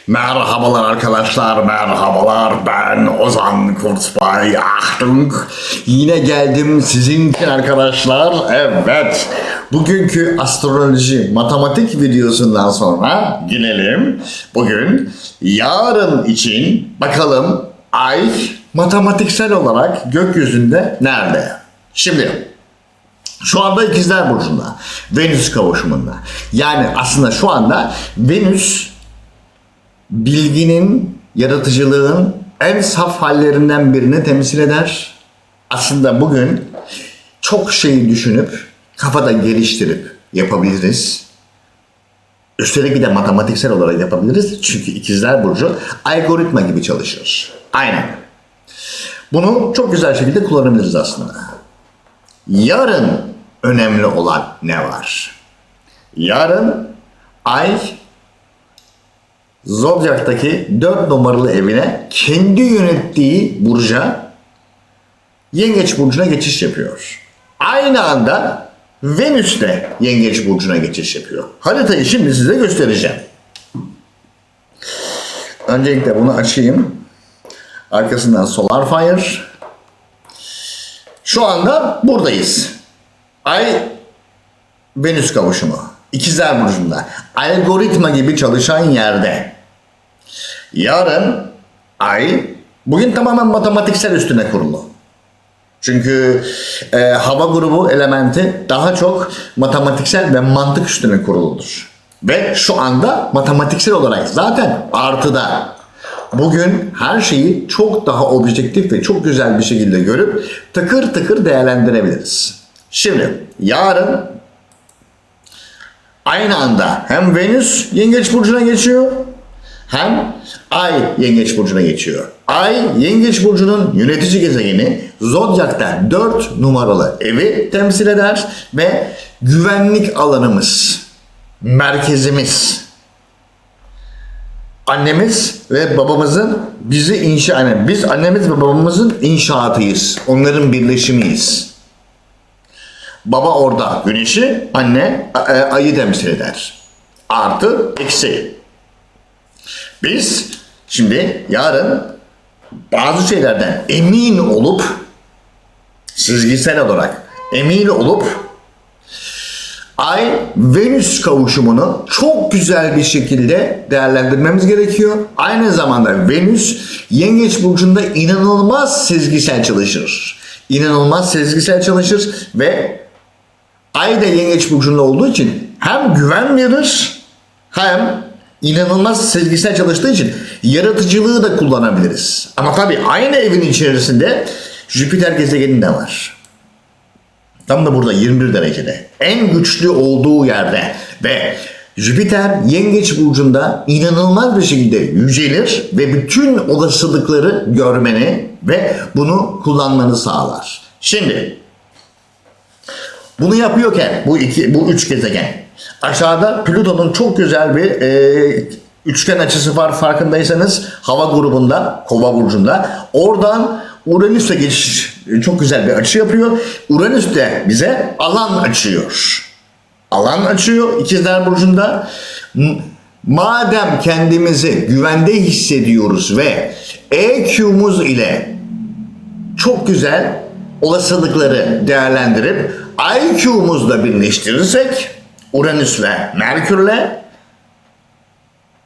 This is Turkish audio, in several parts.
Merhabalar arkadaşlar, merhabalar. Ben Ozan Kurtbay. Achtung. Yine geldim sizin için arkadaşlar. Evet. Bugünkü astroloji matematik videosundan sonra gelelim. Bugün yarın için bakalım ay matematiksel olarak gökyüzünde nerede? Şimdi şu anda İkizler Burcu'nda, Venüs kavuşumunda. Yani aslında şu anda Venüs bilginin, yaratıcılığın en saf hallerinden birini temsil eder. Aslında bugün çok şeyi düşünüp, kafada geliştirip yapabiliriz. Üstelik bir de matematiksel olarak yapabiliriz. Çünkü İkizler Burcu algoritma gibi çalışır. Aynen. Bunu çok güzel şekilde kullanabiliriz aslında. Yarın önemli olan ne var? Yarın ay Zodyak'taki 4 numaralı evine kendi yönettiği burca, Yengeç Burcu'na geçiş yapıyor. Aynı anda Venüs de Yengeç Burcu'na geçiş yapıyor. Haritayı şimdi size göstereceğim. Öncelikle bunu açayım. Arkasından Solar Fire. Şu anda buradayız. Ay Venüs kavuşumu. İkizler Burcu'nda. Algoritma gibi çalışan yerde. Yarın ay bugün tamamen matematiksel üstüne kurulu. Çünkü hava grubu elementi daha çok matematiksel ve mantık üstüne kuruludur. Ve şu anda matematiksel olarak zaten artıda. Bugün her şeyi çok daha objektif ve çok güzel bir şekilde görüp tıkır tıkır değerlendirebiliriz. Şimdi yarın aynı anda hem Venüs Yengeç Burcu'na geçiyor hem Ay Yengeç Burcu'na geçiyor. Ay Yengeç Burcu'nun yönetici gezegeni Zodyak'ta 4 numaralı evi temsil eder ve güvenlik alanımız, merkezimiz, annemiz ve babamızın bizi yani biz annemiz ve babamızın inşaatıyız. Onların birleşimiyiz. Baba orada güneşi, anne ayı temsil eder. Artı, eksi. Biz şimdi yarın bazı şeylerden emin olup, sezgisel olarak emin olup Ay Venüs kavuşumunu çok güzel bir şekilde değerlendirmemiz gerekiyor. Aynı zamanda Venüs Yengeç Burcu'nda inanılmaz sezgisel çalışır. İnanılmaz sezgisel çalışır ve Ay da Yengeç Burcu'nda olduğu için hem güven verir hem inanılmaz sezgisel çalıştığı için yaratıcılığı da kullanabiliriz. Ama tabii aynı evin içerisinde Jüpiter gezegeni de var. Tam da burada 21 derecede. En güçlü olduğu yerde ve Jüpiter Yengeç Burcu'nda inanılmaz bir şekilde yücelir ve bütün olasılıkları görmeni ve bunu kullanmanı sağlar. Şimdi bunu yapıyorken bu üç gezegen aşağıda Plüton'un çok güzel bir üçgen açısı var farkındaysanız hava grubunda, Kova burcunda. Oradan Uranüs'e geçiş çok güzel bir açı yapıyor. Uranüs de bize alan açıyor. Alan açıyor İkizler Burcu'nda. Madem kendimizi güvende hissediyoruz ve EQ'muz ile çok güzel olasılıkları değerlendirip IQ'muzla birleştirirsek Uranüs ve Merkür'le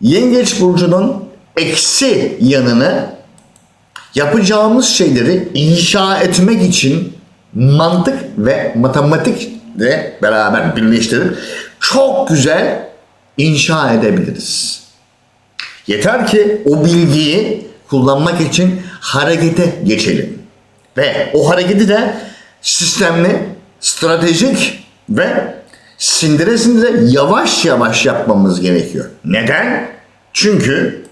Yengeç Burcu'nun eksi yanını yapacağımız şeyleri inşa etmek için mantık ve matematikle beraber birleştirip çok güzel inşa edebiliriz. Yeter ki o bilgiyi kullanmak için harekete geçelim. Ve o hareketi de sistemli, stratejik ve sindire sindire yavaş yavaş yapmamız gerekiyor. Neden? Çünkü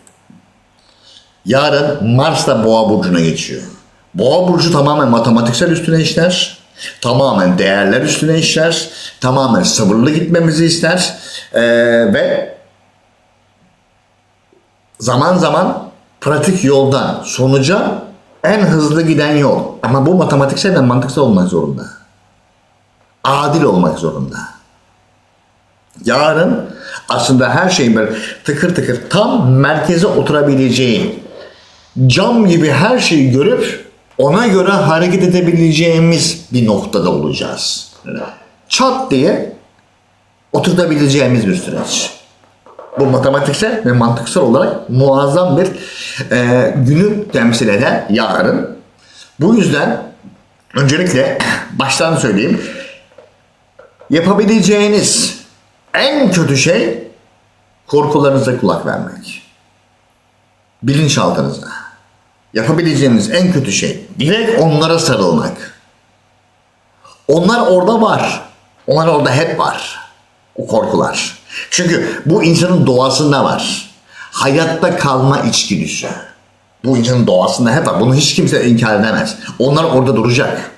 yarın Mars da Boğa Burcu'na geçiyor. Boğa Burcu tamamen matematiksel üstüne işler. Tamamen değerler üstüne işler. Tamamen sabırlı gitmemizi ister. Ve zaman zaman pratik yoldan sonuca en hızlı giden yol. Ama bu matematiksel ve mantıksal olmak zorunda. Adil olmak zorunda. Yarın Aslında her şeyin böyle tıkır tıkır tam merkeze oturabileceği, cam gibi her şeyi görüp ona göre hareket edebileceğimiz bir noktada olacağız. Çat diye oturtabileceğimiz bir süreç. Bu matematiksel ve mantıksal olarak muazzam bir günü temsil eden yarın. Bu yüzden öncelikle baştan söyleyeyim. Yapabileceğiniz en kötü şey korkularınıza kulak vermek. Bilinçaltınıza. Yapabileceğiniz en kötü şey direkt onlara sarılmak. Onlar orada var. Onlar orada hep var. O korkular. Çünkü bu insanın doğasında var. Hayatta kalma içgüdüsü. Bu insanın doğasında hep var. Bunu hiç kimse inkar edemez. Onlar orada duracak.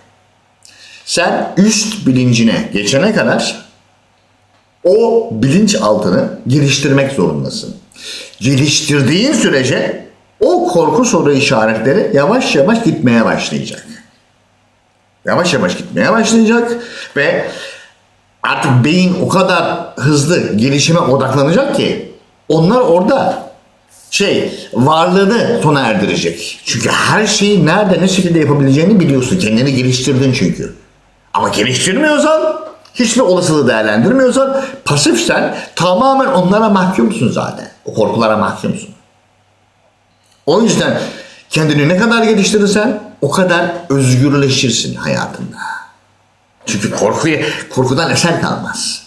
Sen üst bilincine geçene kadar o bilinçaltını geliştirmek zorundasın. Geliştirdiğin sürece o korku soru işaretleri yavaş yavaş gitmeye başlayacak. Yavaş yavaş gitmeye başlayacak ve artık beyin o kadar hızlı gelişime odaklanacak ki onlar orada varlığını sona erdirecek. Çünkü her şeyi nerede ne şekilde yapabileceğini biliyorsun. Kendini geliştirdin çünkü. Ama geliştirmiyorsan, hiçbir olasılığı değerlendirmiyorsan, pasifsen tamamen onlara mahkumsun zaten. O korkulara mahkumsun. O yüzden kendini ne kadar geliştirirsen o kadar özgürleşirsin hayatında. Çünkü korkudan eser kalmaz.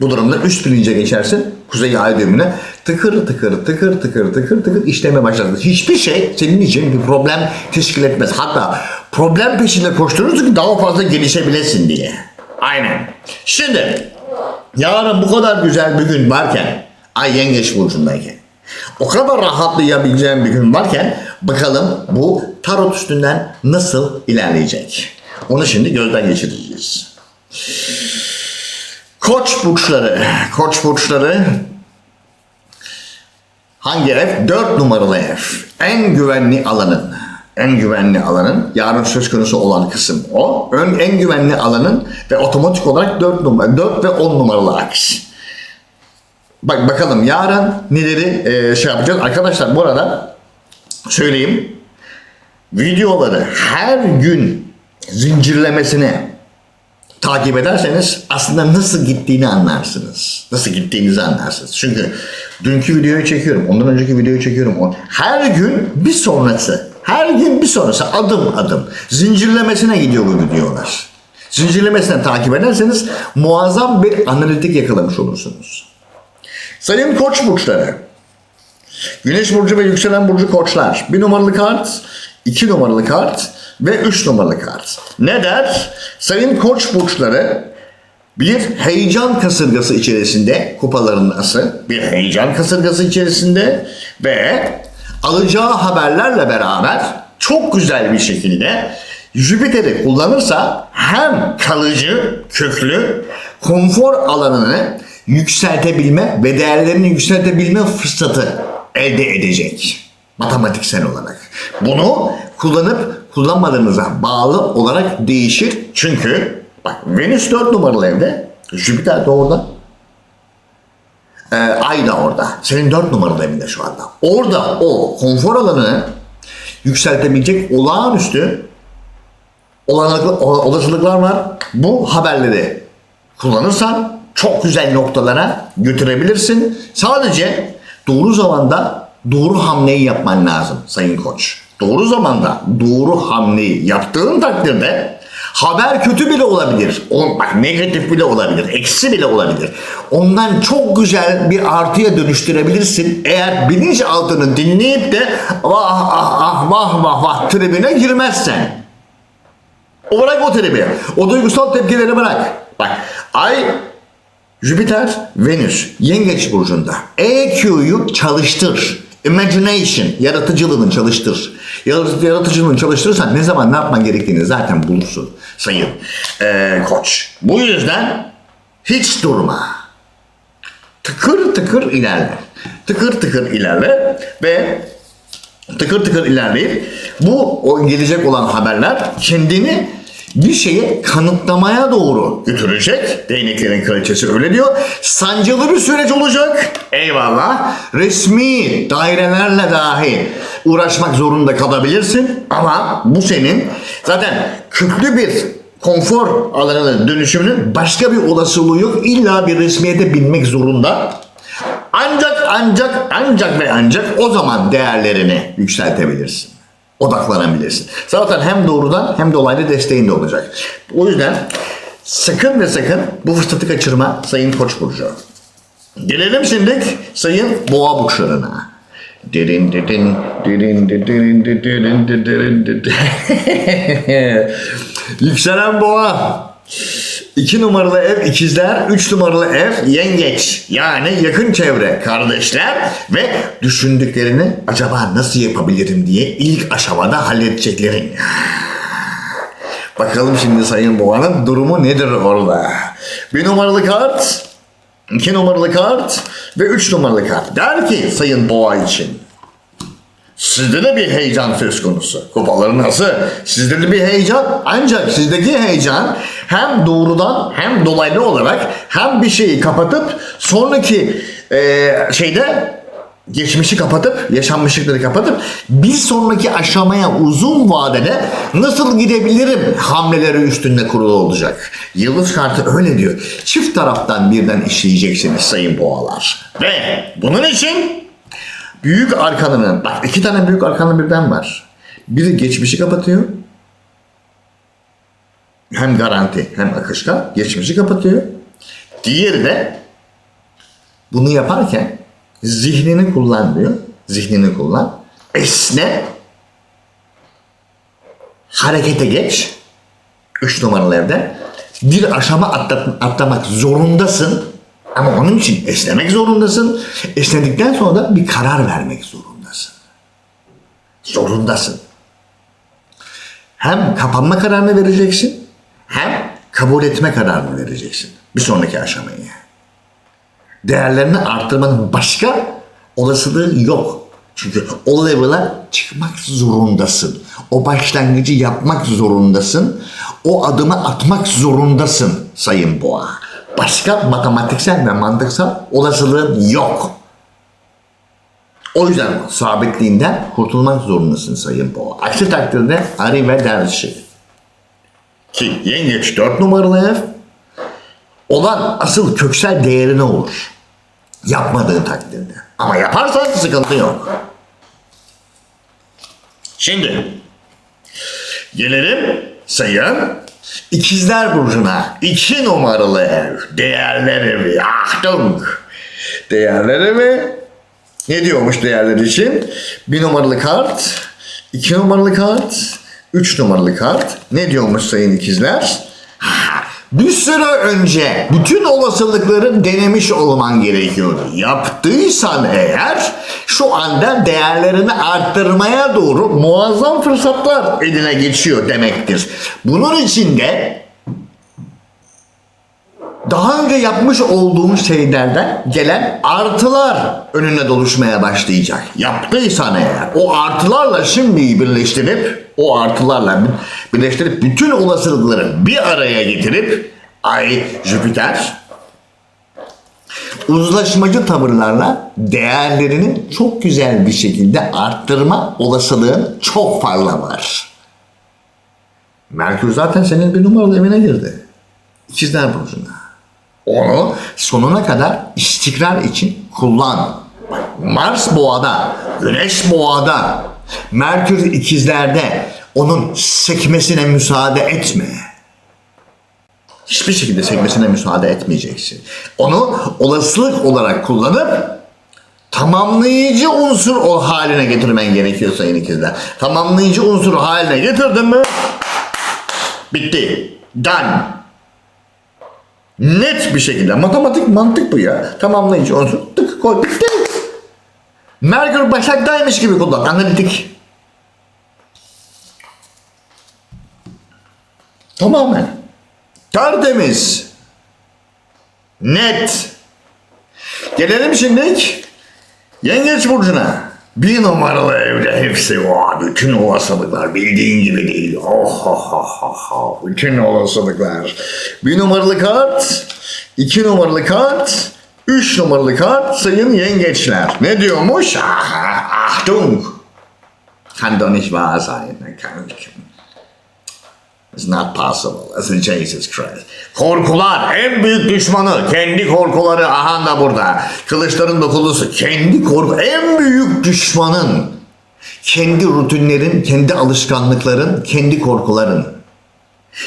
Bu durumda üst bilince geçersin. Kuzey ay düğümüne tıkır tıkır işlemeye başlarsın. Hiçbir şey senin için bir problem teşkil etmez. Hatta problem peşinde koşturursun ki daha fazla gelişebilesin diye. Aynen. Şimdi yarın bu kadar güzel bir gün varken, ay yengeç burcundayken, o kadar rahatlayabileceğim bir gün varken bakalım bu tarot üstünden nasıl ilerleyecek? Onu şimdi gözden geçireceğiz. Koç burçları hangi ev? 4 numaralı ev. En güvenli alanın yarın söz konusu olan kısım o. En güvenli alanın ve otomatik olarak 4 ve 10 numaralı aks. Bakalım yarın neleri yapacağız. Arkadaşlar bu arada söyleyeyim. Videoları her gün zincirlemesine takip ederseniz aslında nasıl gittiğini anlarsınız. Nasıl gittiğinizi anlarsınız. Çünkü dünkü videoyu çekiyorum. Ondan önceki videoyu çekiyorum. Her gün bir sonrası. Adım adım. Zincirlemesine gidiyor bu videolar. Zincirlemesine takip ederseniz muazzam bir analitik yakalamış olursunuz. Sayın Koç burçları. Güneş burcu ve yükselen burcu Koçlar. 1 numaralı kart, 2 numaralı kart ve 3 numaralı kart. Ne der? Sayın Koç burçları bir heyecan kasırgası içerisinde, kupaların ası bir heyecan kasırgası içerisinde ve alacağı haberlerle beraber çok güzel bir şekilde Jüpiter'i kullanırsa hem kalıcı, köklü, konfor alanını yükseltebilme ve değerlerini yükseltebilme fırsatı elde edecek matematiksel olarak. Bunu kullanıp kullanmadığınıza bağlı olarak değişir. Çünkü bak Venüs 4 numaralı evde, Jüpiter de orada, Ay da orada. Senin 4 numaralı evinde şu anda. Orada o konfor alanını yükseltebilecek olağanüstü olasılıklar var. Bu haberleri kullanırsan çok güzel noktalara götürebilirsin. Sadece doğru zamanda doğru hamleyi yapman lazım Sayın Koç. Doğru zamanda doğru hamleyi yaptığın takdirde haber kötü bile olabilir. Bak negatif bile olabilir. Eksi bile olabilir. Ondan çok güzel bir artıya dönüştürebilirsin. Eğer bilinçaltını dinleyip de vah tribine girmezsen. Bırak o tribi. O duygusal tepkileri bırak. Bak Ay, Jüpiter, Venüs, Yengeç burcunda. EQ'yu çalıştır. Imagination, yaratıcılığını çalıştır. Yaratıcılığını çalıştırırsan ne zaman ne yapman gerektiğini zaten bulursun Sayın Koç. Bu yüzden hiç durma. Tıkır tıkır ilerle. Tıkır tıkır ilerle ve tıkır tıkır ilerleyip bu gelecek olan haberler kendini bir şeyi kanıtlamaya doğru götürecek. Değneklerin kraliçesi öyle diyor. Sancılı bir süreç olacak. Eyvallah. Resmi dairelerle dahi uğraşmak zorunda kalabilirsin. Ama bu senin zaten köklü bir konfor alanına dönüşümünün başka bir olasılığı yok. İlla bir resmiyete binmek zorunda. Ancak o zaman değerlerini yükseltebilirsin. Odaklanabilirsin. Zaten hem doğrudan hem dolaylı desteğin de olacak. O yüzden sakın ve sakın bu fırsatı kaçırma Sayın Koç burcu. Gelelim şimdi Sayın Boğa burçlarına. Yükselen Boğa. 2 numaralı ev ikizler, 3 numaralı ev yengeç. Yani yakın çevre, kardeşler ve düşündüklerini acaba nasıl yapabilirim diye ilk aşamada halledeceklerin. Bakalım şimdi Sayın Boğa'nın durumu nedir orada? 1 numaralı kart, 2 numaralı kart ve 3 numaralı kart. Der ki Sayın Boğa için, sizde de bir heyecan söz konusu. Kupaların nasıl? Sizde de bir heyecan. Ancak sizdeki heyecan hem doğrudan hem dolaylı olarak hem bir şeyi kapatıp sonraki geçmişi kapatıp yaşanmışlıkları kapatıp bir sonraki aşamaya uzun vadede nasıl gidebilirim hamleleri üstünde kurulu olacak. Yıldız kartı öyle diyor. Çift taraftan birden işleyeceksiniz Sayın Boğalar. Ve bunun için büyük arkanının, bak 2 tane büyük arkanın birden var. Biri geçmişi kapatıyor. Hem garanti hem akışkan geçmişi kapatıyor. Diğeri de bunu yaparken zihnini kullan diyor. Zihnini kullan. Esne. Harekete geç. 3 numaralı evde. Bir aşama atlamak zorundasın. Ama onun için esnemek zorundasın. Esnedikten sonra da bir karar vermek zorundasın. Zorundasın. Hem kapanma kararını vereceksin, hem kabul etme kararını vereceksin. Bir sonraki aşamayı. Değerlerini arttırmanın başka olasılığı yok. Çünkü o level'a çıkmak zorundasın. O başlangıcı yapmak zorundasın. O adımı atmak zorundasın Sayın Boğa. Başka matematiksel ve mantıksal olasılığın yok. O yüzden sabitliğinden kurtulmak zorundasın Sayın Boğa. Aksi takdirde ari ve dersi. Ki yengeç 4 numaralı ev olan asıl köksel değerine olur. Yapmadığın takdirde. Ama yaparsan sıkıntı yok. Şimdi gelelim Sayın İkizler Burcu'na. 2 numaralı ev. Değerler evi. Achtung. Değerler evi. Ne diyormuş değerler için? 1 numaralı kart. 2 numaralı kart. 3 numaralı kart. Ne diyormuş Sayın İkizler? Bir süre önce bütün olasılıkları denemiş olman gerekiyordu. Yaptıysan eğer şu anda değerlerini arttırmaya doğru muazzam fırsatlar eline geçiyor demektir. Bunun için de daha önce yapmış olduğun şeylerden gelen artılar önüne doluşmaya başlayacak. Yaptıysan eğer o artılarla şimdi birleştirip bütün olasılıkları bir araya getirip Ay, Jüpiter uzlaşmacı tavırlarla değerlerini çok güzel bir şekilde arttırma olasılığın çok fazla var. Merkür zaten senin 1 numaralı evine girdi. İkizler Burcu'na. Onu sonuna kadar istikrar için kullan. Mars Boğa'da, Güneş Boğa'da, Merkür İkizler'de onun sekmesine müsaade etme. Hiçbir şekilde sekmesine müsaade etmeyeceksin. Onu olasılık olarak kullanıp tamamlayıcı unsur o haline getirmen gerekiyor Sayın İkizler. Tamamlayıcı unsur haline getirdin mi? Bitti. Done. Net bir şekilde. Matematik mantık bu ya. Tamamlayıcı unsur. Tık koy. Bitti. Merkür Başak'taymış gibi kullan. Analitik. Tamamen. Tertemiz. Net. Gelelim şimdi Yengeç Burcu'na. Bir numaralı evde hepsi var. Bütün olasılıklar bildiğin gibi değil. Oh, oh, oh, oh, oh. Bütün olasılıklar. Bir numaralı kart, 2 numaralı kart, 3 numaralı kart sayın yengeçler. Ne diyormuş? Achtung! Kann doch nicht wahr sein. It's not possible. As in Jesus Christ. Korkular en büyük düşmanı. Kendi korkuları aha da burada. Kılıçların dokulusu. Kendi korku en büyük düşmanın. Kendi rutinlerin, kendi alışkanlıkların, kendi korkuların.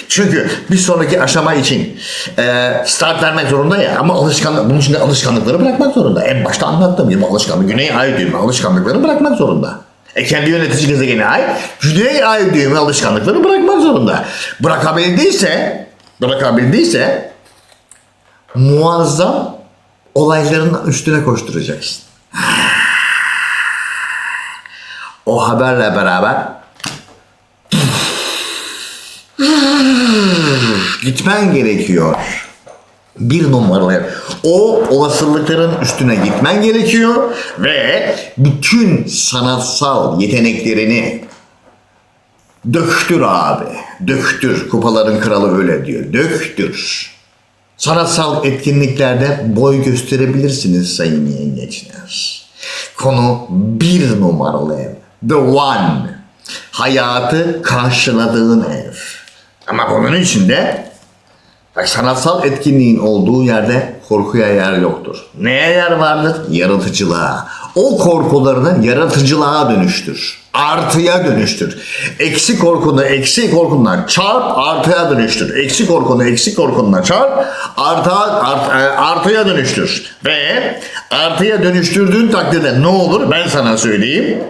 Çünkü bir sonraki aşama için start vermek zorunda ya ama bunun için de alışkanlıkları bırakmak zorunda. En başta anlattığım gibi alışkanlık, Güney Ay düğümü alışkanlıkları bırakmak zorunda. Kendi yönetici gezegeni Ay, Güney Ay düğümü alışkanlıkları bırakmak zorunda. Bırakabildiyse muazzam olayların üstüne koşturacaksın. O haberle beraber gitmen gerekiyor. Bir numaralı. O olasılıkların üstüne gitmen gerekiyor ve bütün sanatsal yeteneklerini döktür abi. Döktür. Kupaların kralı öyle diyor. Döktür. Sanatsal etkinliklerde boy gösterebilirsiniz sayın yengeçler. Konu bir numaralı ev. The one. Hayatı karşıladığın ev. Ama bunun içinde sanatsal etkinliğin olduğu yerde korkuya yer yoktur. Neye yer vardır? Yaratıcılığa. O korkularını yaratıcılığa dönüştür. Artıya dönüştür. Eksi korkunu eksi korkundan çarp, artıya dönüştür. Eksi korkunu eksi korkundan çarp, artıya dönüştür. Ve artıya dönüştürdüğün takdirde ne olur? Ben sana söyleyeyim.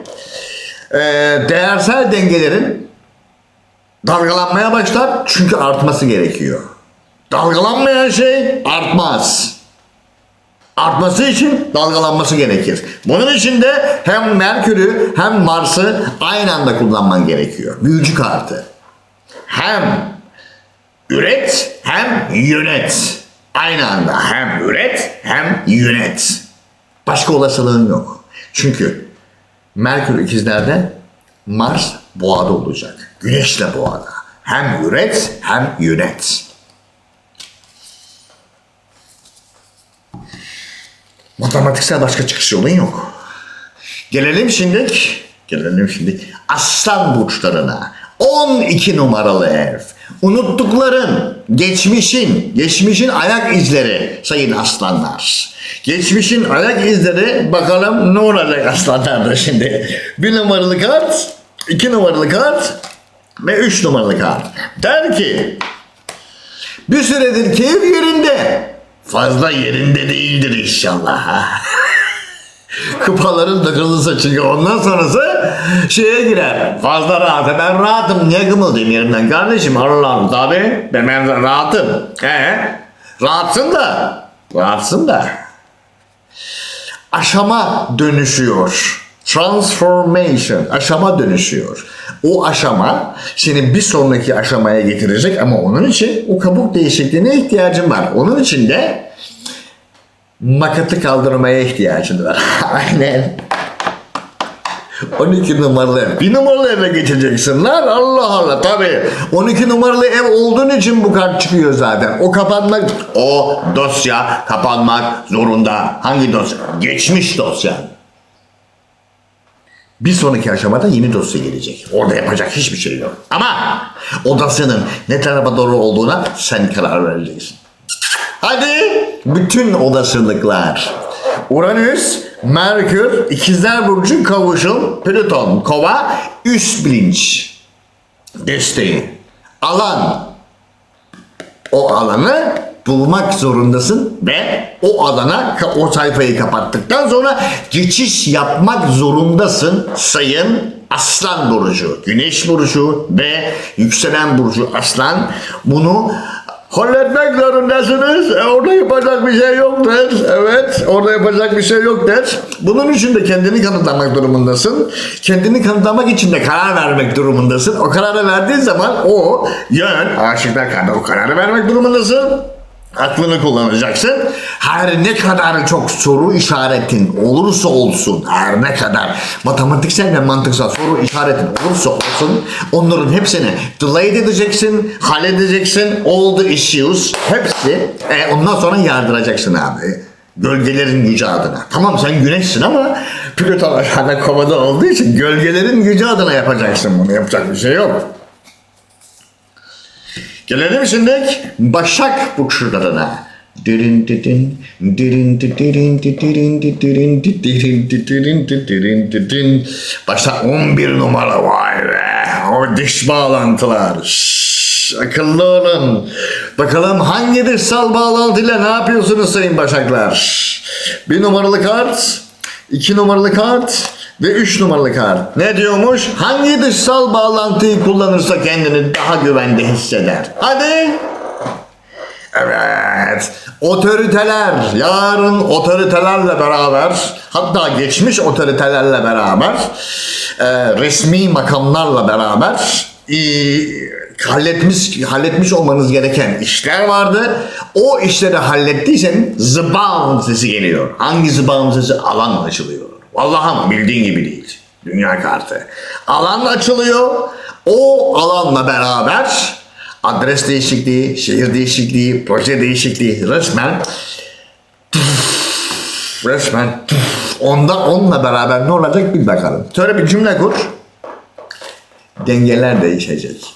Değersel dengelerin dalgalanmaya başlar çünkü artması gerekiyor. Dalgalanmayan şey artmaz. Artması için dalgalanması gerekir. Bunun için de hem Merkür'ü hem Mars'ı aynı anda kullanman gerekiyor. Büyücü kartı. Hem üret hem yönet. Aynı anda hem üret hem yönet. Başka olasılığın yok. Çünkü Merkür ikizlerde, Mars boğada olacak. Güneş de boğada. Hem üret hem yönet. Matematiksel başka çıkış yolun yok. Gelelim şimdi Aslan burçlarına. 12 numaralı ev. Unuttukların, geçmişin ayak izleri sayın aslanlar. Geçmişin ayak izleri bakalım ne olacak aslanlarda şimdi. 1 numaralı kart, 2 numaralı kart ve 3 numaralı kart. Der ki bir süredir keyif yerinde. Fazla yerinde değildir inşallah. Kupaların takılısı çünkü ondan sonrası şeye girer. Fazla rahat. Ben rahatım. Niye kımıldayım yerimden kardeşim? Allah'ım tabi. Ben rahatım. Rahatsın da. Aşama dönüşüyor. Transformation. Aşama dönüşüyor. O aşama seni bir sonraki aşamaya getirecek ama onun için o kabuk değişikliğine ihtiyacın var. Onun için de makatı kaldırmaya ihtiyacın var. Aynen. 12 numaralı ev. 1 numaralı eve geçeceksin lan. Allah Allah tabii. 12 numaralı ev olduğun için bu kart çıkıyor zaten. O dosya kapanmak zorunda. Hangi dosya? Geçmiş dosya. Bir sonraki aşamada yeni dosya gelecek. Orada yapacak hiçbir şey yok. Ama o dosyanın ne tarafa doğru olduğuna sen karar vereceksin. Hadi bütün olasılıklar. Uranüs, Merkür, İkizler Burcu kavuşum, Plüton, Kova, üst bilinç desteği. Alan. O alanı bulmak zorundasın ve o alana o sayfayı kapattıktan sonra geçiş yapmak zorundasın sayın Aslan burcu, Güneş burcu ve yükselen burcu Aslan. Bunu halletmek zorundasınız. Orada yapacak bir şey yoktur. Evet, orada yapacak bir şey yoktur. Bunun için de kendini kanıtlamak durumundasın. Kendini kanıtlamak için de karar vermek durumundasın. O kararı verdiğin zaman o yön, aşıklar kararı, o kararı vermek durumundasın. Aklını kullanacaksın. Her ne kadar çok soru işaretin olursa olsun, her ne kadar matematiksel ve mantıksal soru işaretin olursa olsun, onların hepsini delay edeceksin, halledeceksin, all the issues, hepsi, ondan sonra yardıracaksın abi. Gölgelerin gücü adına. Tamam sen güneşsin ama Plüton aşağıda kovada olduğu için gölgelerin gücü adına yapacaksın bunu. Yapacak bir şey yok. Gelelim şimdi Başak burçlarına. Başta 11 numara, vay be, o dış bağlantılar. Akıllı olun. Bakalım hangi dışsal bağlantıyla ne yapıyorsunuz sayın Başaklar? 1 numaralı kart, 2 numaralı kart ve 3 numaralı kart. Ne diyormuş? Hangi dışsal bağlantıyı kullanırsa kendini daha güvende hisseder? Hadi. Evet, otoriteler, yarın otoritelerle beraber, hatta geçmiş otoritelerle beraber, resmi makamlarla beraber halletmiş olmanız gereken işler vardı. O işleri hallettiysen zıbam sesi geliyor. Hangi zıbam sesi? Alan açılıyor. Vallahi bildiğin gibi değil. Dünya kartı. Alan açılıyor. O alanla beraber adres değişikliği, şehir değişikliği, proje değişikliği resmen onunla beraber ne olacak bir bakalım. Şöyle bir cümle kur. Dengeler değişecek.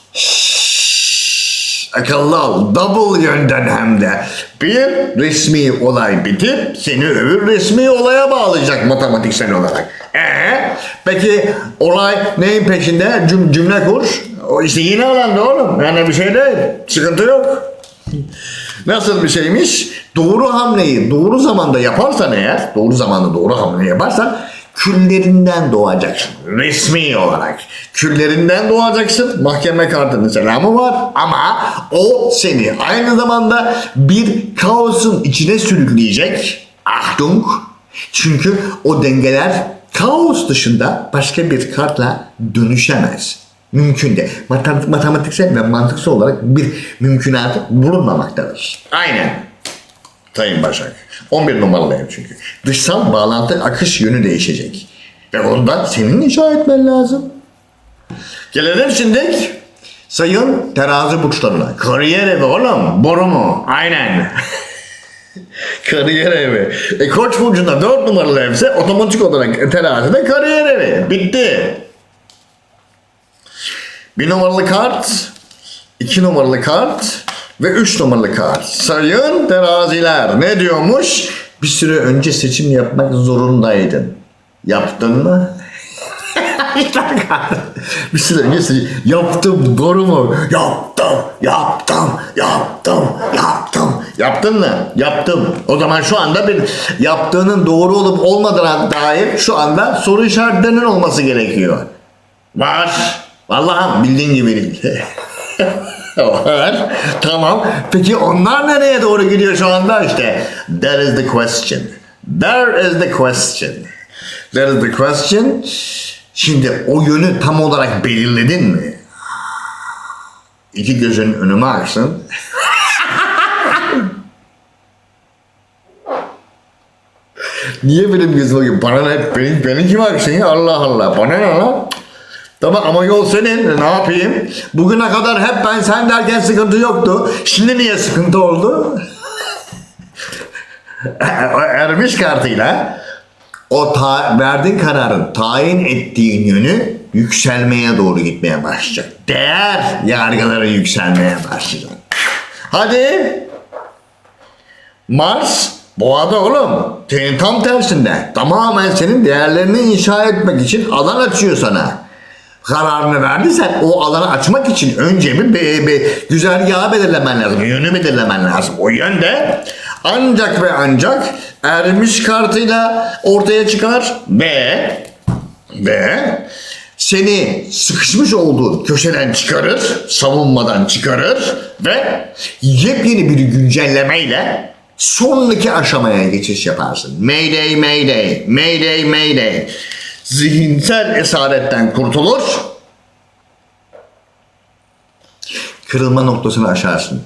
Akıllı ol. Double yönden hem de. Bir resmi olay bitip seni öbür resmi olaya bağlayacak matematiksel olarak. Peki olay neyin peşinde? Cümle kur. O işte yine alanda oğlum. Yani bir şey değil. Sıkıntı yok. Nasıl bir şeymiş? Doğru hamleyi doğru zamanda yaparsan eğer, doğru zamanda doğru hamle yaparsan küllerinden doğacaksın. Resmi olarak. Küllerinden doğacaksın. Mahkeme kartının selamı var ama o seni aynı zamanda bir kaosun içine sürükleyecek. Achtung! Çünkü o dengeler kaos dışında başka bir kartla dönüşemez. Mümkün de. Matematiksel ve mantıksal olarak bir mümkünatı bulunmamaktadır. Aynen. Sayın Başak. 11 numaralıyım çünkü. Dışsal bağlantı akış yönü değişecek. Ve ondan senin icra etmen lazım. Gelelim şimdi sayın terazi burçlarına. Kariyer evi oğlum. Boru mu? Aynen. Kariyer evi. Koç burcunda 4 numaralı evse otomatik olarak terazide kariyer evi. Bitti. 1 numaralı kart, 2 numaralı kart ve 3 numaralı kart. Sayın teraziler ne diyormuş? Bir süre önce seçim yapmak zorundaydın. Yaptın mı? Bir süre önce seçim yaptım, doğru mu? Yaptım. Yaptın mı? Yaptım. O zaman şu anda bir yaptığının doğru olup olmadığına dair şu anda soru işaretlerinin olması gerekiyor. Var. Vallahi bildiğin gibi değil. Var. Tamam. Peki onlar nereye doğru gidiyor şu anda? İşte that is the question. That is the question. Şimdi o yönü tam olarak belirledin mi? İki gözün önüme aksın. Niye benim gözüme bakıyor? Bana ne? Benim kim aksın ya? Allah Allah. Bana ne lan? Tamam ama yol senin. Ne yapayım? Bugüne kadar hep ben sen derken sıkıntı yoktu. Şimdi niye sıkıntı oldu? Ermiş kartıyla o verdiğin kararın tayin ettiğin yönü yükselmeye doğru gitmeye başlayacak. Değer yargıları yükselmeye başlayacak. Hadi. Mars Boğada oğlum. Senin tam tersinde. Tamamen senin değerlerini inşa etmek için alan açıyor sana. Kararını verdiysen o alanı açmak için önce bir güzergahı belirlemen lazım. Yönü belirlemen lazım. O yönde ancak ve ancak ermiş kartıyla ortaya çıkar ve seni sıkışmış olduğun köşeden çıkarır, savunmadan çıkarır ve yepyeni bir güncellemeyle sonraki aşamaya geçiş yaparsın. Mayday. Zihinsel esaretten kurtulur. Kırılma noktasını aşarsın.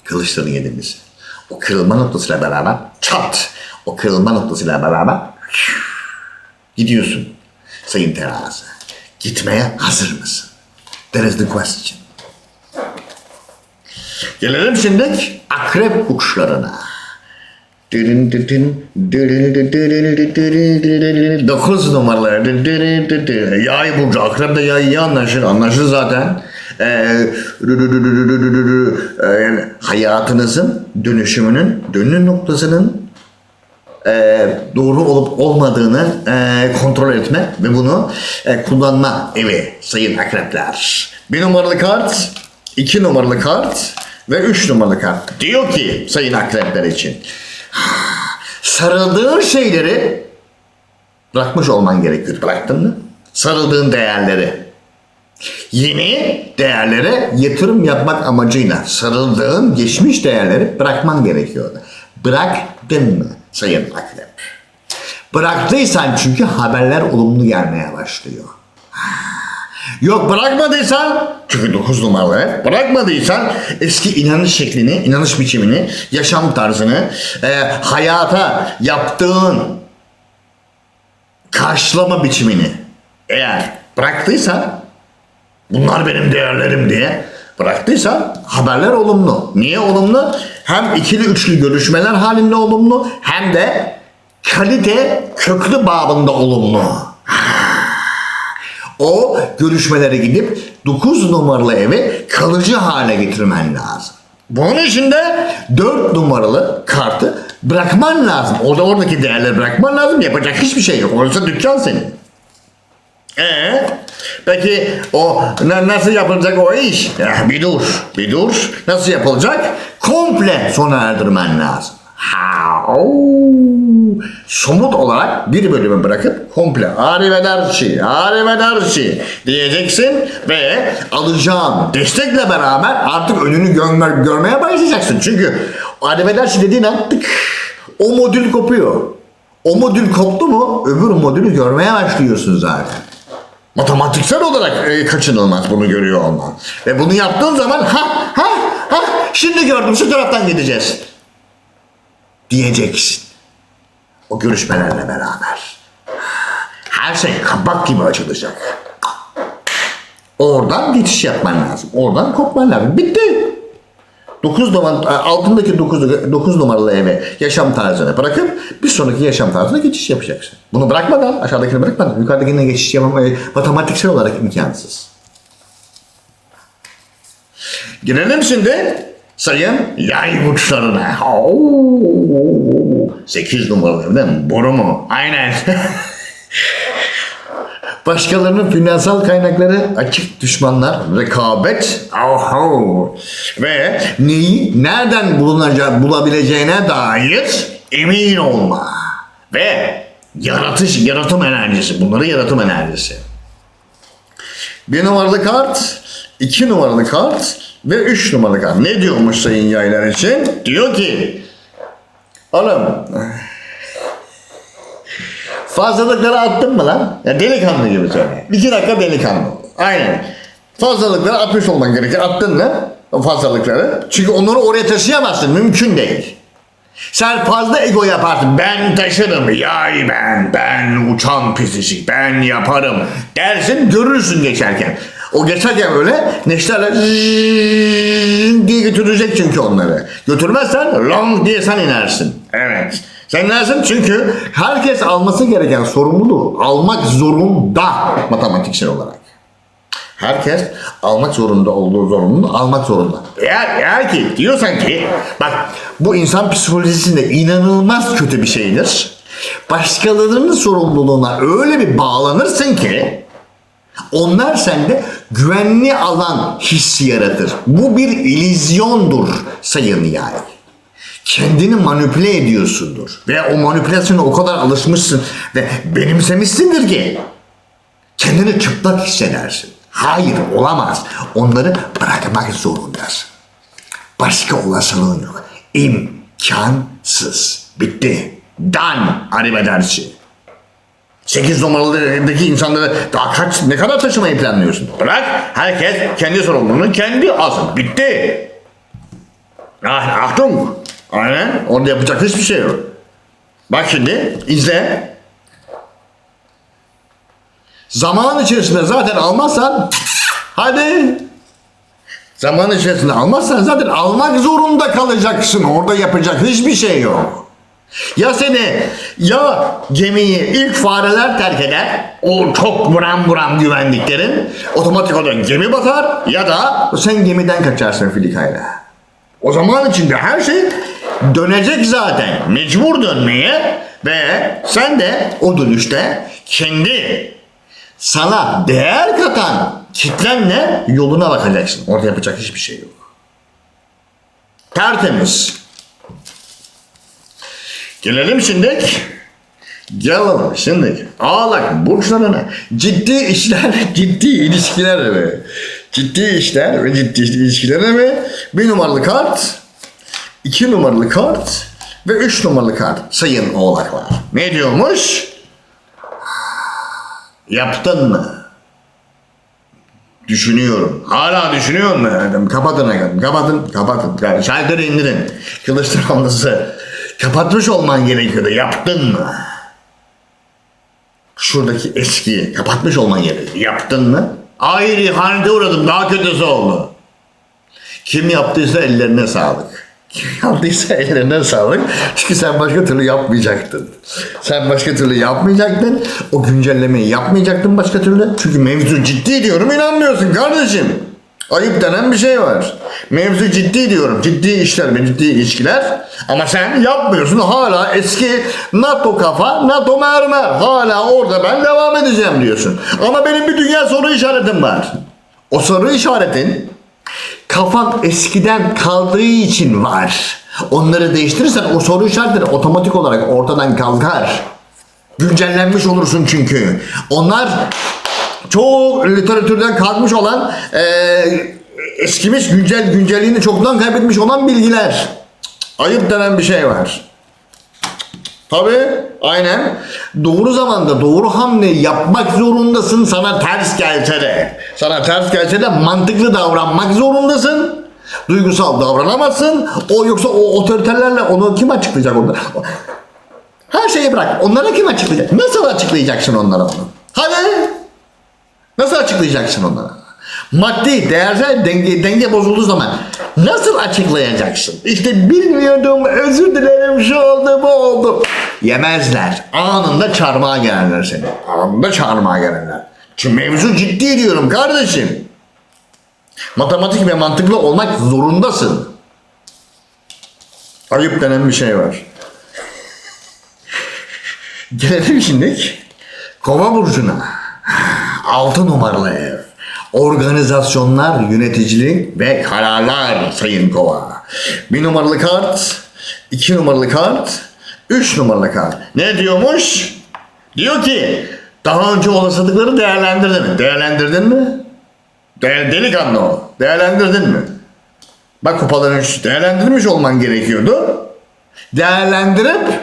Kılıçların yediniz. O kırılma noktasıyla beraber çat. O kırılma noktasıyla beraber gidiyorsun sayın terazi. Gitmeye hazır mısın? That is the question. Gelelim şimdi akrep burçlarına. 9 numaralı yay burcu. Akrep de yay iyi anlaşır. Anlaşır zaten. Hayatınızın dönüşümünün dönüm noktasının doğru olup olmadığını kontrol etme ve bunu kullanma evi sayın akrepler. 1 numaralı kart, 2 numaralı kart ve 3 numaralı kart. Diyor ki sayın akrepler için sarıldığın şeyleri bırakmış olman gerekiyor. Bıraktın mı? Sarıldığın değerleri. Yeni değerlere yatırım yapmak amacıyla sarıldığın geçmiş değerleri bırakman gerekiyordu. Bıraktın mı sayın akrep? Bıraktıysan çünkü haberler olumlu gelmeye başlıyor. Yok bırakmadıysan, çünkü 9 numaralı, bırakmadıysan eski inanış şeklini, inanış biçimini, yaşam tarzını, hayata yaptığın karşılama biçimini eğer bıraktıysan, bunlar benim değerlerim diye bıraktıysan haberler olumlu. Niye olumlu? Hem ikili üçlü görüşmeler halinde olumlu, hem de kalite köklü babında olumlu. O görüşmelere gidip 9 numaralı evi kalıcı hale getirmen lazım. Bunun için de 4 numaralı kartı bırakman lazım. Oradaki değerleri bırakman lazım. Yapacak hiçbir şey yok. Orası dükkan senin. Peki o nasıl yapılacak o iş? Ya, bir dur. Nasıl yapılacak? Komple sona erdirmen lazım. Somut olarak bir bölümü bırakıp komple arrivederci diyeceksin ve alacağın destekle beraber artık önünü görmeye başlayacaksın. Çünkü arrivederci dediğin an tık, o modül kopuyor. O modül koptu mu öbür modülü görmeye başlıyorsun zaten. Matematiksel olarak kaçınılmaz bunu görüyor olman. Ve bunu yaptığın zaman şimdi gördüm şu taraftan gideceğiz diyeceksin. O görüşmelerle beraber. Her şey kabak gibi açılacak. Oradan geçiş yapman lazım. Oradan kopman lazım. Bitti. 9 numaralı, altındaki 9 numaralı eve yaşam tarzını bırakıp bir sonraki yaşam tarzına geçiş yapacaksın. Bunu bırakmadan, aşağıdakini bırakmadan yukarıdakine geçiş yapmak matematiksel olarak imkansız. Gelelim şimdi sayın yay burçlarına. 8 numaralı evden boru mu? Aynen. Başkalarının finansal kaynakları açık düşmanlar, rekabet, ve neyi nereden bulabileceğine dair emin olma ve yaratım enerjisi. Bunları yaratım enerjisi. 1 numaralı kart, 2 numaralı kart ve 3 numaralı kart. Ne diyormuş sayın yaylar için? Diyor ki oğlum fazlalıkları attın mı lan? Ya delikanlı gibi söyle. 2 dakika delikanlı. Aynen. Fazlalıkları atmış olman gerekir. Attın mı o fazlalıkları? Çünkü onları oraya taşıyamazsın. Mümkün değil. Sen fazla ego yaparsın. Ben taşırım. Yay ben uçan pisicik. Ben yaparım dersin, görürsün geçerken. O geçerken öyle neşterle diye götürecek çünkü onları. Götürmezsen long diye sen inersin. Evet. Sen inersin çünkü herkes alması gereken sorumluluğu almak zorunda matematiksel olarak. Herkes almak zorunda olduğu zorunluluğu almak zorunda. Eğer ki diyorsan ki bak bu insan psikolojisinde inanılmaz kötü bir şeydir. Başkalarının sorumluluğuna öyle bir bağlanırsın ki onlar sende güvenli alan hissi yaratır. Bu bir illüzyondur sayın yay. Kendini manipüle ediyorsundur. Ve o manipülasyona o kadar alışmışsın ve benimsemişsindir ki kendini çıplak hissedersin. Hayır, olamaz. Onları bırakmak zorundasın. Başka olasılığın yok. İmkansız. Bitti. Done. Arrivederci. 8 numaralıdaki insanları daha ne kadar taşımayı planlıyorsun? Bırak, herkes kendi sorumluluğunu kendi alsın. Bitti. Achtung. Aynen. Orada yapacak hiçbir şey yok. Bak şimdi izle. Zaman içerisinde zaten almazsan hadi. Zaman içerisinde almazsan zaten almak zorunda kalacaksın. Orada yapacak hiçbir şey yok. Ya gemiyi ilk fareler terk eder, o çok buram buram güvendiklerin otomatik olarak gemi batar ya da sen gemiden kaçarsın filikayla. O zaman içinde her şey dönecek zaten. Mecbur dönmeye ve sen de o dönüşte kendi sana değer katan kitlenle yoluna bakacaksın. Orada yapacak hiçbir şey yok. Tertemiz. Gelelim şimdi Ağlak burçlarına ciddi işler, ciddi ilişkiler mi? Ciddi işler ve ciddi ilişkiler mi? 1 numaralı kart, 2 numaralı kart ve 3 numaralı kart sayın oğlaklar. Ne diyormuş? Yaptın mı? Düşünüyorum. Hala düşünüyor mu? Kapatın. Yani şalteri indirin. Kılıçdaroğlu'su kapatmış olman gerekiyordu. Yaptın mı? Şuradaki eskiyi kapatmış olman gerekiyordu. Yaptın mı? Hayır, ihanete uğradım. Daha kötüsü oldu. Kim yaptıysa ellerine sağlık. Kim yaptıysa ellerine sağlık. Çünkü sen başka türlü yapmayacaktın. O güncellemeyi yapmayacaktın başka türlü. Çünkü mevzu ciddi diyorum, inanmıyorsun kardeşim. Ayıp denen bir şey var. Mevzu ciddi diyorum. Ciddi işler ve ciddi ilişkiler. Ama sen yapmıyorsun. Hala eski NATO kafa, NATO mermer. Hala orada ben devam edeceğim diyorsun. Ama benim bir dünya soru işaretim var. O soru işaretin kafan eskiden kaldığı için var. Onları değiştirirsen o soru işaretleri otomatik olarak ortadan kalkar. Güncellenmiş olursun çünkü. Onlar çok literatürden kalkmış olan eskimiş, güncelliğini çoktan kaybetmiş olan bilgiler. Ayıp denen bir şey var. Tabii, aynen. Doğru zamanda doğru hamleyi yapmak zorundasın. Sana ters gelse de mantıklı davranmak zorundasın. Duygusal davranamazsın. Yoksa o otoriterlerle onu kim açıklayacak orada? Her şeyi bırak. Onlara kim açıklayacak? Nasıl açıklayacaksın onlara onu? Hadi. Nasıl açıklayacaksın onlara? Maddi, değersel denge bozulduğu zaman nasıl açıklayacaksın? İşte bilmiyordum, özür dilerim, şu oldu, bu oldu. Yemezler. Anında çarmıha gelirler seni. Çünkü mevzu ciddi diyorum kardeşim. Matematik ve mantıklı olmak zorundasın. Ayıp denen bir şey var. Gelelim şimdi Kova burcuna. 6 numaralı ev. Organizasyonlar, yöneticilik ve kararlar sayın Kova. 1 numaralı kart, 2 numaralı kart, 3 numaralı kart. Ne diyormuş? Diyor ki daha önce olasılıkları değerlendirdin mi? Değerlendirdin mi? Delikanlı o. Değerlendirdin mi? Bak kupaların üstü. Değerlendirmiş olman gerekiyordu. Değerlendirip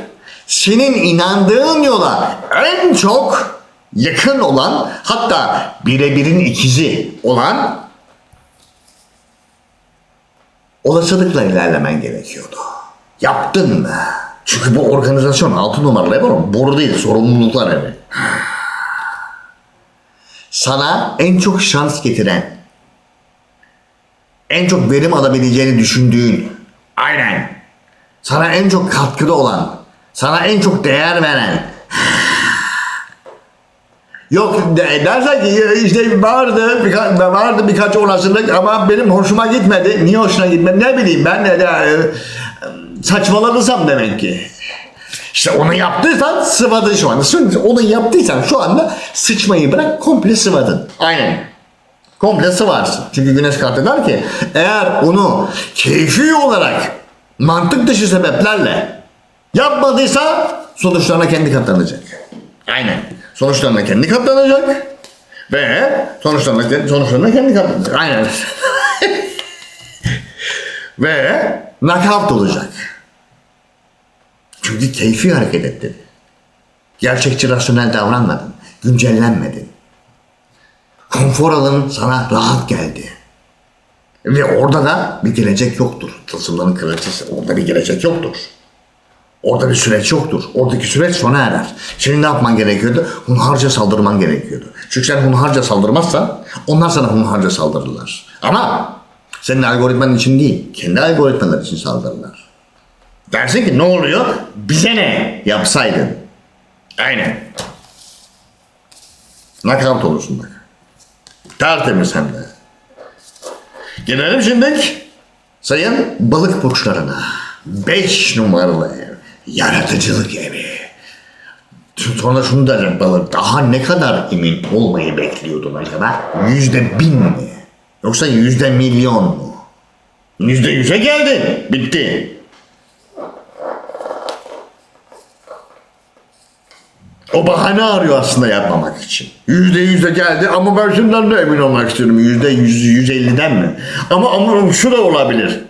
senin inandığın yola en çok yakın olan, hatta birebirin ikizi olan olasılıkla ilerlemen gerekiyordu. Yaptın mı? Çünkü bu organizasyon 6 numaralı ev ama boru değil, sorumluluklar evi. Sana en çok şans getiren, en çok verim alabileceğini düşündüğün, aynen, sana en çok katkıda olan, sana en çok değer veren, yok dersen ki işte vardı birkaç olasılık ama benim hoşuma gitmedi. Niye hoşuna gitmedi? Ne bileyim ben saçmaladıysam demek ki. İşte onu yaptıysan sıvadın şu anda. Onu yaptıysan şu anda sıçmayı bırak, komple sıvadın. Aynen. Komple sıvarsın. Çünkü güneş kartı der ki eğer onu keyfi olarak mantık dışı sebeplerle yapmadıysa sonuçlarına kendi katlanacak. Aynen. Sonuçlarına kendi katlanacak ve sonuçlarına kendi katlanacak. Aynen. Ve knockout olacak. Çünkü keyfi hareket ettin. Gerçekçi, rasyonel davranmadın. Güncellenmedin. Konfor alanın sana rahat geldi. Ve orada da bir gelecek yoktur. Tılsımların kraliçesi. Orada bir gelecek yoktur. Orada bir süreç yoktur. Oradaki süreç sona erer. Senin ne yapman gerekiyordu? Hunharca saldırman gerekiyordu. Çünkü sen hunharca saldırmazsan onlar sana hunharca saldırırlar. Ama senin algoritmanın için değil, kendi algoritmalar için saldırırlar. Dersin ki ne oluyor? Bize ne yapsaydın? Aynen. Knockout olursun bak. Tertemiz hem de. Gelelim şimdi sayın balık burçlarına. 5 numaralı ev. Yaratıcılık evi. Sonra şunu diyecek balık. Daha ne kadar emin olmayı bekliyordun acaba? %1000 mi? Yoksa %1.000.000 mu? %100'e geldin. Bitti. O bahane arıyor aslında yapmamak için. %100'e geldi ama ben şundan da emin olmak istiyorum. %100, %150'den mi? Ama şu da olabilir.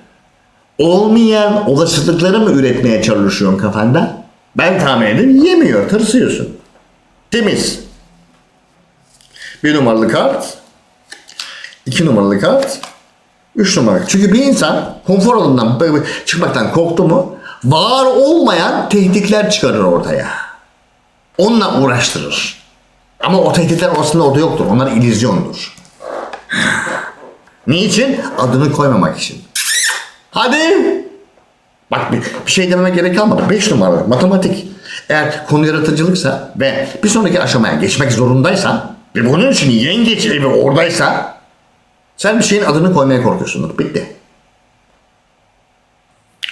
Olmayan olasılıkları mı üretmeye çalışıyorsun kafanda? Ben tahmin edeyim, yemiyor, tırsıyorsun. Temiz. 1 numaralı kart, 2 numaralı kart, 3 numaralı. Çünkü bir insan konfor alanından çıkmaktan korktu mu var olmayan tehditler çıkarır ortaya. Onunla uğraştırır. Ama o tehditler aslında orada yoktur. Onlar illüzyondur. Niçin? Adını koymamak için. Hadi. Bak bir şey dememe gerek kalmadı. 5 numaralı matematik. Eğer konu yaratıcılıksa ve bir sonraki aşamaya geçmek zorundaysan ve bunun için yengeç evi oradaysa sen bir şeyin adını koymaya korkuyorsundur. Bitti.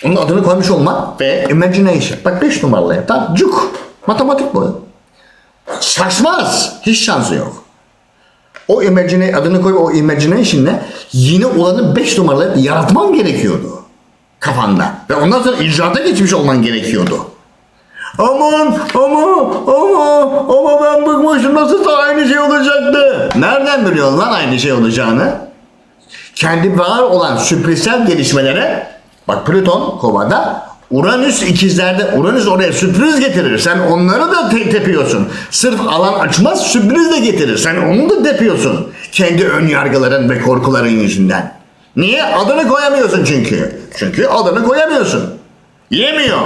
Onun adını koymuş olmak ve imagination. Bak 5 numaralı ev. Tamam. Cuk. Matematik bu. Şaşmaz. Hiç şansı yok. O adını koyup o imagination'le yeni olanı 5 numaralı yaratman gerekiyordu. Kafanda. Ve ondan sonra icraata geçmiş olman gerekiyordu. Aman ben bıkmışım, nasıl aynı şey olacaktı. Nereden biliyorsun lan aynı şey olacağını? Kendi var olan sürprizsel gelişmelere bak, Plüton Kova'da, Uranüs ikizlerde. Uranüs oraya sürpriz getirir. Sen onları da tepiyorsun. Sırf alan açmaz, sürpriz de getirir. Sen onu da tepiyorsun. Kendi ön yargıların ve korkuların yüzünden. Niye? Adını koyamıyorsun çünkü. Çünkü adını koyamıyorsun. Yemiyor.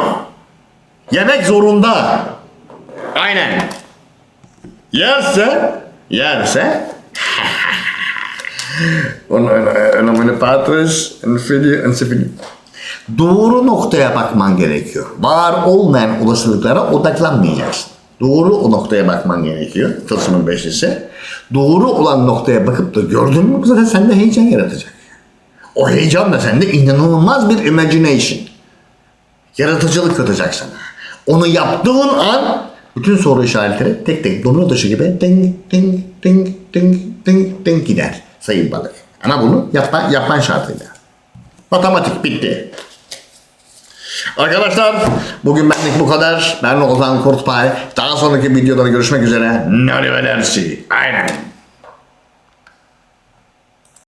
Yemek zorunda. Aynen. Yerse önemli patris, doğru noktaya bakman gerekiyor. Var olmayan olasılıklara odaklanmayacaksın. Doğru o noktaya bakman gerekiyor. Tılsımın beşlisi. Doğru olan noktaya bakıp da gördün mü zaten sende heyecan yaratacak. O heyecan da sende inanılmaz bir imagination. Yaratıcılık katacak sana. Onu yaptığın an bütün soru işaretleri tek tek domino taşı gibi ding ding ding ding ding ding gider sayın balık. Ama bunu yapman şartıyla. Matematik bitti. Arkadaşlar bugün benlik bu kadar. Ben Ozan Kurtpay. Daha sonraki videoda görüşmek üzere. Narivelersi. Aynen.